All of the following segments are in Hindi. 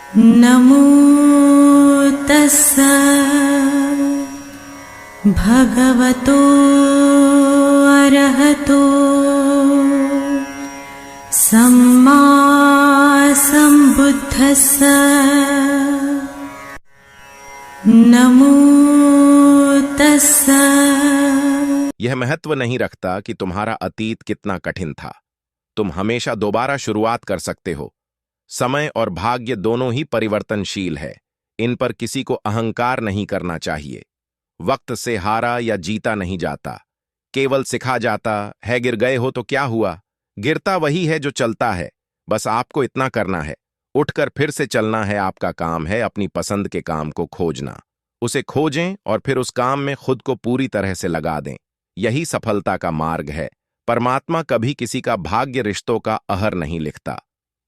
नमो तस्सा भगवतो अरहतो सम्मा सम्बुद्धस्सा। नमो तस्सा। यह महत्व नहीं रखता कि तुम्हारा अतीत कितना कठिन था। तुम हमेशा दोबारा शुरुआत कर सकते हो। समय और भाग्य दोनों ही परिवर्तनशील है। इन पर किसी को अहंकार नहीं करना चाहिए। वक्त से हारा या जीता नहीं जाता, केवल सिखा जाता है। गिर गए हो तो क्या हुआ, गिरता वही है जो चलता है। बस आपको इतना करना है, उठकर फिर से चलना है। आपका काम है अपनी पसंद के काम को खोजना। उसे खोजें और फिर उस काम में खुद को पूरी तरह से लगा दें। यही सफलता का मार्ग है। परमात्मा कभी किसी का भाग्य रिश्तों का अहर नहीं लिखता।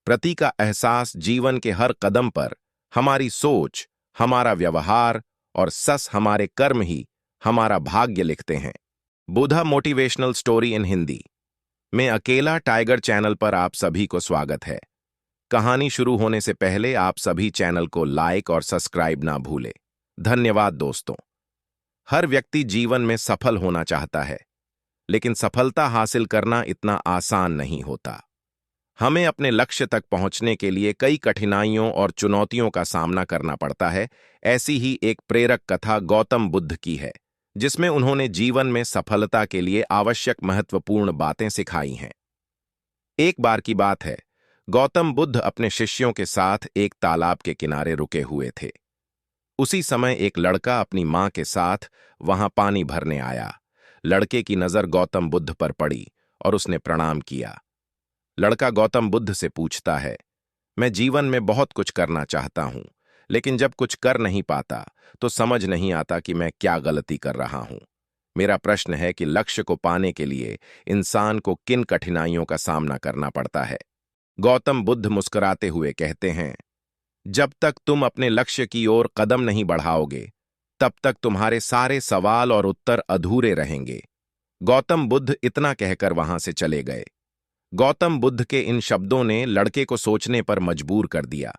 प्रति का एहसास जीवन के हर कदम पर, हमारी सोच, हमारा व्यवहार और सस हमारे कर्म ही हमारा भाग्य लिखते हैं। बुधा मोटिवेशनल स्टोरी इन हिंदी में अकेला टाइगर चैनल पर आप सभी को स्वागत है। कहानी शुरू होने से पहले आप सभी चैनल को लाइक और सब्सक्राइब ना भूलें। धन्यवाद दोस्तों। हर व्यक्ति जीवन में सफल होना चाहता है, लेकिन सफलता हासिल करना इतना आसान नहीं होता। हमें अपने लक्ष्य तक पहुंचने के लिए कई कठिनाइयों और चुनौतियों का सामना करना पड़ता है। ऐसी ही एक प्रेरक कथा गौतम बुद्ध की है, जिसमें उन्होंने जीवन में सफलता के लिए आवश्यक महत्वपूर्ण बातें सिखाई हैं। एक बार की बात है, गौतम बुद्ध अपने शिष्यों के साथ एक तालाब के किनारे रुके हुए थे। उसी समय एक लड़का अपनी मां के साथ वहां पानी भरने आया। लड़के की नजर गौतम बुद्ध पर पड़ी और उसने प्रणाम किया। लड़का गौतम बुद्ध से पूछता है, मैं जीवन में बहुत कुछ करना चाहता हूं, लेकिन जब कुछ कर नहीं पाता तो समझ नहीं आता कि मैं क्या गलती कर रहा हूं। मेरा प्रश्न है कि लक्ष्य को पाने के लिए इंसान को किन कठिनाइयों का सामना करना पड़ता है। गौतम बुद्ध मुस्कुराते हुए कहते हैं, जब तक तुम अपने लक्ष्य की ओर कदम नहीं बढ़ाओगे, तब तक तुम्हारे सारे सवाल और उत्तर अधूरे रहेंगे। गौतम बुद्ध इतना कहकर वहां से चले गए। गौतम बुद्ध के इन शब्दों ने लड़के को सोचने पर मजबूर कर दिया।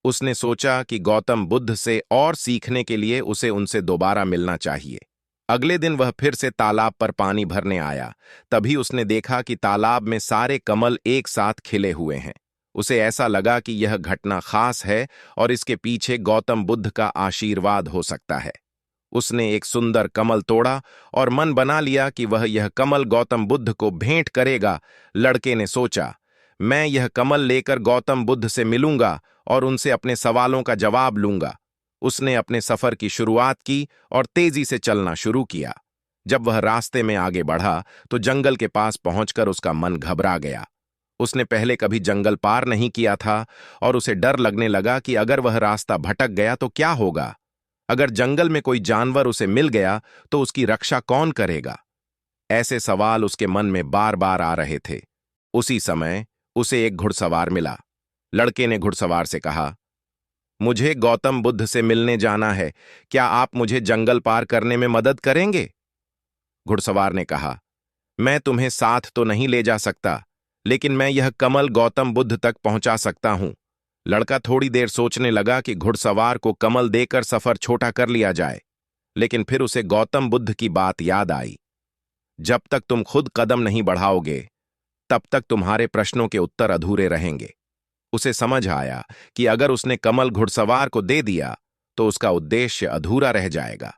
उसने सोचा कि गौतम बुद्ध से और सीखने के लिए उसे उनसे दोबारा मिलना चाहिए। अगले दिन वह फिर से तालाब पर पानी भरने आया। तभी उसने देखा कि तालाब में सारे कमल एक साथ खिले हुए हैं। उसे ऐसा लगा कि यह घटना खास है और इसके पीछे गौतम बुद्ध का आशीर्वाद हो सकता है। उसने एक सुंदर कमल तोड़ा और मन बना लिया कि वह यह कमल गौतम बुद्ध को भेंट करेगा। लड़के ने सोचा, मैं यह कमल लेकर गौतम बुद्ध से मिलूंगा और उनसे अपने सवालों का जवाब लूंगा। उसने अपने सफर की शुरुआत की और तेजी से चलना शुरू किया। जब वह रास्ते में आगे बढ़ा तो जंगल के पास पहुंचकर उसका मन घबरा गया। उसने पहले कभी जंगल पार नहीं किया था और उसे डर लगने लगा कि अगर वह रास्ता भटक गया तो क्या होगा। अगर जंगल में कोई जानवर उसे मिल गया तो उसकी रक्षा कौन करेगा। ऐसे सवाल उसके मन में बार बार आ रहे थे। उसी समय उसे एक घुड़सवार मिला। लड़के ने घुड़सवार से कहा, मुझे गौतम बुद्ध से मिलने जाना है, क्या आप मुझे जंगल पार करने में मदद करेंगे? घुड़सवार ने कहा, मैं तुम्हें साथ तो नहीं ले जा सकता, लेकिन मैं यह कमल गौतम बुद्ध तक पहुंचा सकता हूं। लड़का थोड़ी देर सोचने लगा कि घुड़सवार को कमल देकर सफर छोटा कर लिया जाए, लेकिन फिर उसे गौतम बुद्ध की बात याद आई, जब तक तुम खुद कदम नहीं बढ़ाओगे, तब तक तुम्हारे प्रश्नों के उत्तर अधूरे रहेंगे। उसे समझ आया कि अगर उसने कमल घुड़सवार को दे दिया तो उसका उद्देश्य अधूरा रह जाएगा।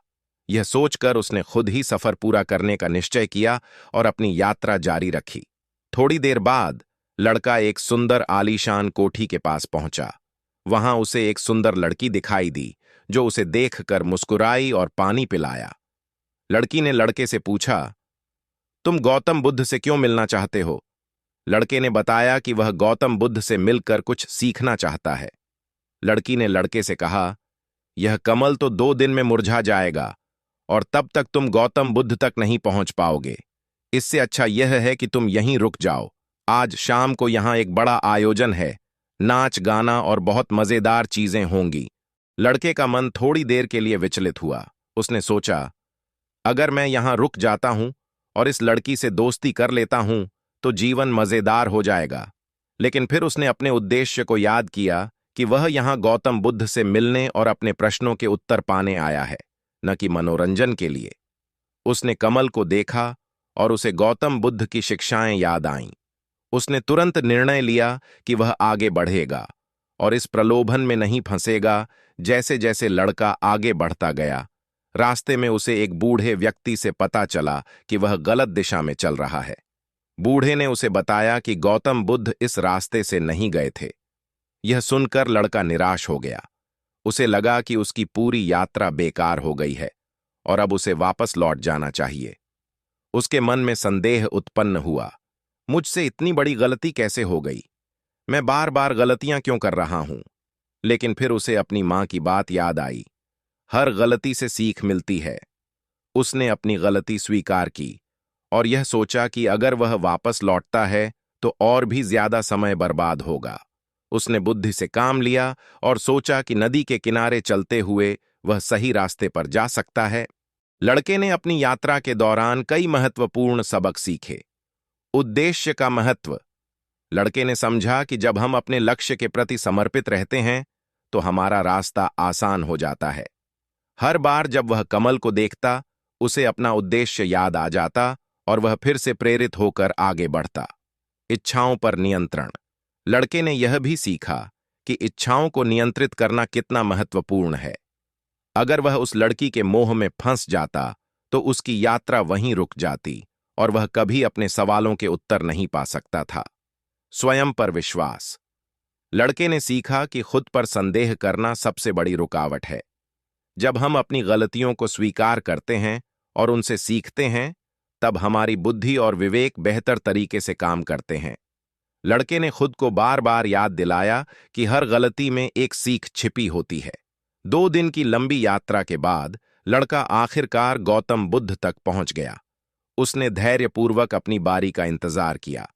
यह सोचकर उसने खुद ही सफर पूरा करने का निश्चय किया और अपनी यात्रा जारी रखी। थोड़ी देर बाद लड़का एक सुंदर आलीशान कोठी के पास पहुंचा। वहां उसे एक सुंदर लड़की दिखाई दी, जो उसे देखकर मुस्कुराई और पानी पिलाया। लड़की ने लड़के से पूछा, तुम गौतम बुद्ध से क्यों मिलना चाहते हो? लड़के ने बताया कि वह गौतम बुद्ध से मिलकर कुछ सीखना चाहता है। लड़की ने लड़के से कहा, यह कमल तो 2 दिन में मुरझा जाएगा और तब तक तुम गौतम बुद्ध तक नहीं पहुंच पाओगे। इससे अच्छा यह है कि तुम यहीं रुक जाओ। आज शाम को यहां एक बड़ा आयोजन है, नाच गाना और बहुत मजेदार चीजें होंगी। लड़के का मन थोड़ी देर के लिए विचलित हुआ। उसने सोचा, अगर मैं यहां रुक जाता हूं और इस लड़की से दोस्ती कर लेता हूं तो जीवन मजेदार हो जाएगा। लेकिन फिर उसने अपने उद्देश्य को याद किया कि वह यहाँ गौतम बुद्ध से मिलने और अपने प्रश्नों के उत्तर पाने आया है, न कि मनोरंजन के लिए। उसने कमल को देखा और उसे गौतम बुद्ध की शिक्षाएं याद आईं। उसने तुरंत निर्णय लिया कि वह आगे बढ़ेगा और इस प्रलोभन में नहीं फंसेगा। जैसे जैसे लड़का आगे बढ़ता गया, रास्ते में उसे एक बूढ़े व्यक्ति से पता चला कि वह गलत दिशा में चल रहा है। बूढ़े ने उसे बताया कि गौतम बुद्ध इस रास्ते से नहीं गए थे। यह सुनकर लड़का निराश हो गया। उसे लगा कि उसकी पूरी यात्रा बेकार हो गई है और अब उसे वापस लौट जाना चाहिए। उसके मन में संदेह उत्पन्न हुआ, मुझसे इतनी बड़ी गलती कैसे हो गई? मैं बार बार गलतियां क्यों कर रहा हूं? लेकिन फिर उसे अपनी मां की बात याद आई, हर गलती से सीख मिलती है। उसने अपनी गलती स्वीकार की और यह सोचा कि अगर वह वापस लौटता है तो और भी ज्यादा समय बर्बाद होगा। उसने बुद्धि से काम लिया और सोचा कि नदी के किनारे चलते हुए वह सही रास्ते पर जा सकता है। लड़के ने अपनी यात्रा के दौरान कई महत्वपूर्ण सबक सीखे। उद्देश्य का महत्व। लड़के ने समझा कि जब हम अपने लक्ष्य के प्रति समर्पित रहते हैं तो हमारा रास्ता आसान हो जाता है। हर बार जब वह कमल को देखता, उसे अपना उद्देश्य याद आ जाता और वह फिर से प्रेरित होकर आगे बढ़ता। इच्छाओं पर नियंत्रण। लड़के ने यह भी सीखा कि इच्छाओं को नियंत्रित करना कितना महत्वपूर्ण है। अगर वह उस लड़की के मोह में फंस जाता तो उसकी यात्रा वहीं रुक जाती और वह कभी अपने सवालों के उत्तर नहीं पा सकता था। स्वयं पर विश्वास। लड़के ने सीखा कि खुद पर संदेह करना सबसे बड़ी रुकावट है। जब हम अपनी गलतियों को स्वीकार करते हैं और उनसे सीखते हैं, तब हमारी बुद्धि और विवेक बेहतर तरीके से काम करते हैं। लड़के ने खुद को बार बार याद दिलाया कि हर गलती में एक सीख छिपी होती है। 2 दिन की लंबी यात्रा के बाद लड़का आखिरकार गौतम बुद्ध तक पहुंच गया। उसने धैर्यपूर्वक अपनी बारी का इंतजार किया।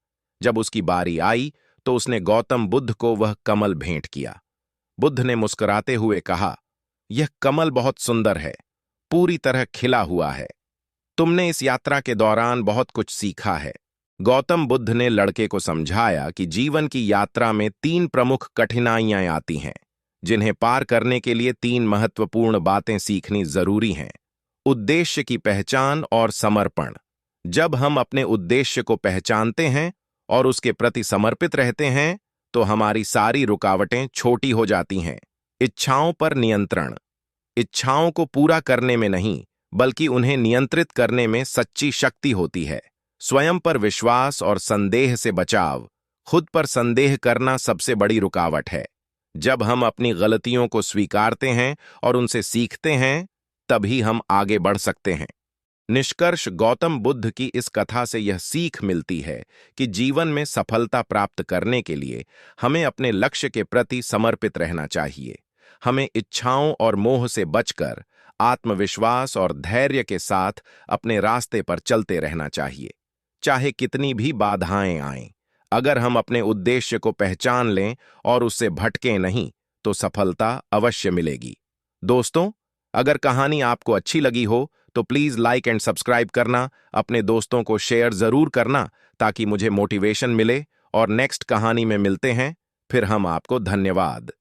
जब उसकी बारी आई तो उसने गौतम बुद्ध को वह कमल भेंट किया। बुद्ध ने मुस्कुराते हुए कहा, यह कमल बहुत सुंदर है, पूरी तरह खिला हुआ है। तुमने इस यात्रा के दौरान बहुत कुछ सीखा है। गौतम बुद्ध ने लड़के को समझाया कि जीवन की यात्रा में 3 प्रमुख कठिनाइयां आती हैं, जिन्हें पार करने के लिए 3 महत्वपूर्ण बातें सीखनी जरूरी हैं। उद्देश्य की पहचान और समर्पण। जब हम अपने उद्देश्य को पहचानते हैं और उसके प्रति समर्पित रहते हैं तो हमारी सारी रुकावटें छोटी हो जाती हैं। इच्छाओं पर नियंत्रण। इच्छाओं को पूरा करने में नहीं, बल्कि उन्हें नियंत्रित करने में सच्ची शक्ति होती है। स्वयं पर विश्वास और संदेह से बचाव। खुद पर संदेह करना सबसे बड़ी रुकावट है। जब हम अपनी गलतियों को स्वीकारते हैं और उनसे सीखते हैं, तभी हम आगे बढ़ सकते हैं। निष्कर्ष। गौतम बुद्ध की इस कथा से यह सीख मिलती है कि जीवन में सफलता प्राप्त करने के लिए हमें अपने लक्ष्य के प्रति समर्पित रहना चाहिए। हमें इच्छाओं और मोह से बचकर आत्मविश्वास और धैर्य के साथ अपने रास्ते पर चलते रहना चाहिए, चाहे कितनी भी बाधाएं आएं। अगर हम अपने उद्देश्य को पहचान लें और उससे भटकें नहीं, तो सफलता अवश्य मिलेगी। दोस्तों, अगर कहानी आपको अच्छी लगी हो तो प्लीज लाइक एंड सब्सक्राइब करना, अपने दोस्तों को शेयर जरूर करना ताकि मुझे मोटिवेशन मिले। और नेक्स्ट कहानी में मिलते हैं। फिर हम आपको धन्यवाद।